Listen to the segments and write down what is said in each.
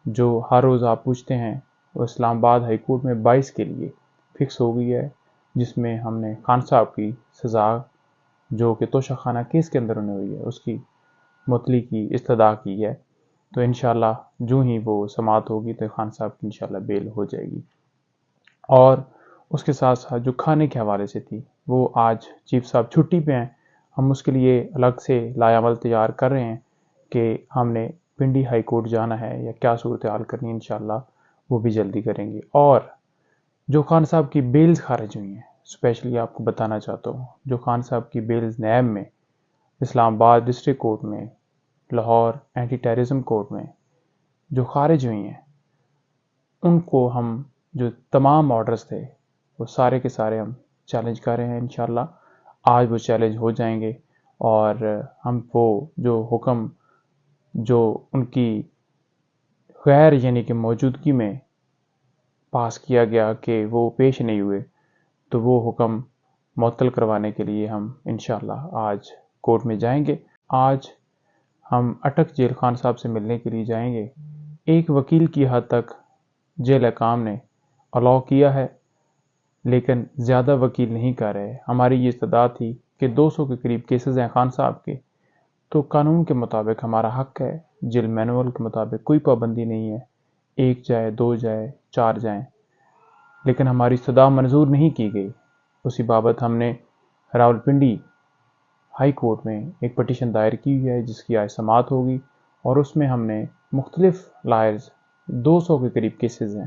جو ہر روز آپ پوچھتے ہیں وہ اسلام آباد ہائی کورٹ میں 22 کے لیے فکس ہو گئی ہے، جس میں ہم نے خان صاحب کی سزا جو کہ توشہ خانہ کیس کے اندر انہیں ہوئی ہے اس کی معطلی کی استدعا کی ہے۔ تو انشاءاللہ جو ہی وہ سماعت ہوگی تو خان صاحب کی انشاءاللہ بیل ہو جائے گی۔ اور اس کے ساتھ ساتھ جو کھانے کے حوالے سے تھی وہ آج چیف صاحب چھٹی پہ ہیں، ہم اس کے لیے الگ سے لائے عمل تیار کر رہے ہیں کہ ہم نے پنڈی ہائی کورٹ جانا ہے یا کیا صورتحال کرنی ہے، انشاءاللہ وہ بھی جلدی کریں گے۔ اور جو خان صاحب کی بیلز خارج ہوئی ہیں، اسپیشلی آپ کو بتانا چاہتا ہوں، جو خان صاحب کی بیلز نیب میں، اسلام آباد ڈسٹرکٹ کورٹ میں، لاہور اینٹی ٹیررزم کورٹ میں جو خارج ہوئی ہیں، ان کو ہم جو تمام آرڈرز تھے وہ سارے کے سارے ہم چیلنج کر رہے ہیں۔ انشاءاللہ آج وہ چیلنج ہو جائیں گے اور ہم وہ جو حکم جو ان کی غیر یعنی کہ موجودگی میں پاس کیا گیا کہ وہ پیش نہیں ہوئے، تو وہ حکم معطل کروانے کے لیے ہم انشاءاللہ آج کورٹ میں جائیں گے۔ آج ہم اٹک جیل خان صاحب سے ملنے کے لیے جائیں گے۔ ایک وکیل کی حد تک جیل حکام نے الاؤ کیا ہے، لیکن زیادہ وکیل نہیں کر رہے۔ ہماری یہ استدعا تھی کہ 200 کے قریب کیسز ہیں خان صاحب کے، تو قانون کے مطابق ہمارا حق ہے، جیل مینول کے مطابق کوئی پابندی نہیں ہے، 1 جائے 2 جائے 4 جائیں، لیکن ہماری استدعا منظور نہیں کی گئی۔ اسی بابت ہم نے راولپنڈی ہائی کورٹ میں ایک پٹیشن دائر کی ہوئی ہے جس کی آج سماعت ہوگی، اور اس میں ہم نے مختلف لائرز 200 کے قریب کیسز ہیں،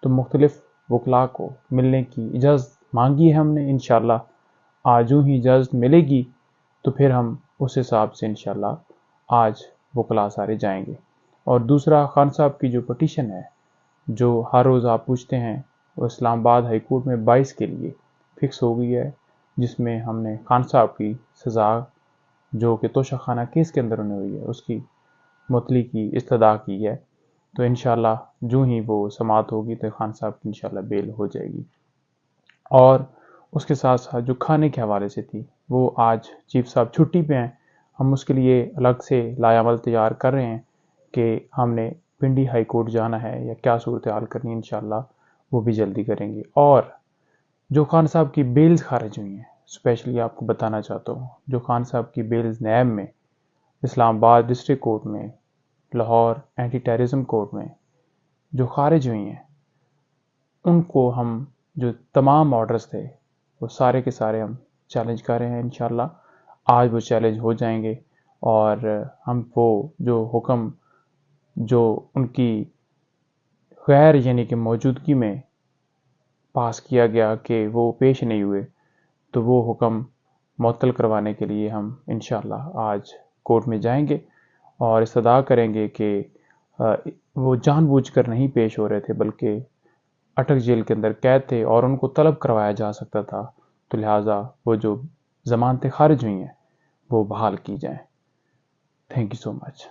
تو مختلف وکلاء کو ملنے کی اجازت مانگی ہے ہم نے۔ انشاءاللہ آج جو ہی اجازت ملے گی تو پھر ہم اس حساب سے انشاءاللہ آج وکلاء سارے جائیں گے۔ اور دوسرا، خان صاحب کی جو پٹیشن ہے جو ہر روز آپ پوچھتے ہیں وہ اسلام آباد ہائی کورٹ میں 22 کے لیے فکس ہو گئی ہے، جس میں ہم نے خان صاحب کی سزا جو کہ توشہ خانہ کیس کے اندر انہیں ہوئی ہے اس کی معطلی کی استدعا کی ہے۔ تو انشاءاللہ جو ہی وہ سماعت ہوگی تو خان صاحب کی انشاءاللہ بیل ہو جائے گی۔ اور اس کے ساتھ ساتھ جو کھانے کے حوالے سے تھی وہ آج چیف صاحب چھٹی پہ ہیں، ہم اس کے لیے الگ سے لائے عمل تیار کر رہے ہیں کہ ہم نے پنڈی ہائی کورٹ جانا ہے یا کیا صورتحال کرنی ہے، انشاءاللہ وہ بھی جلدی کریں گے۔ اور جو خان صاحب کی بیلز خارج ہوئی ہیں، اسپیشلی آپ کو بتانا چاہتا ہوں، جو خان صاحب کی بیلز نیب میں، اسلام آباد ڈسٹرکٹ کورٹ میں، لاہور اینٹی ٹیررزم کورٹ میں جو خارج ہوئی ہیں، ان کو ہم جو تمام آرڈرز تھے وہ سارے کے سارے ہم چیلنج کر رہے ہیں۔ انشاءاللہ آج وہ چیلنج ہو جائیں گے اور ہم وہ جو حکم جو ان کی غیر یعنی کہ موجودگی میں پاس کیا گیا کہ وہ پیش نہیں ہوئے، تو وہ حکم معطل کروانے کے لیے ہم انشاءاللہ آج کورٹ میں جائیں گے اور استدعا کریں گے کہ وہ جان بوجھ کر نہیں پیش ہو رہے تھے بلکہ اٹک جیل کے اندر قید تھے اور ان کو طلب کروایا جا سکتا تھا، تو لہٰذا وہ جو ضمانتیں خارج ہوئی ہیں وہ بحال کی جائیں۔ Thank you so much.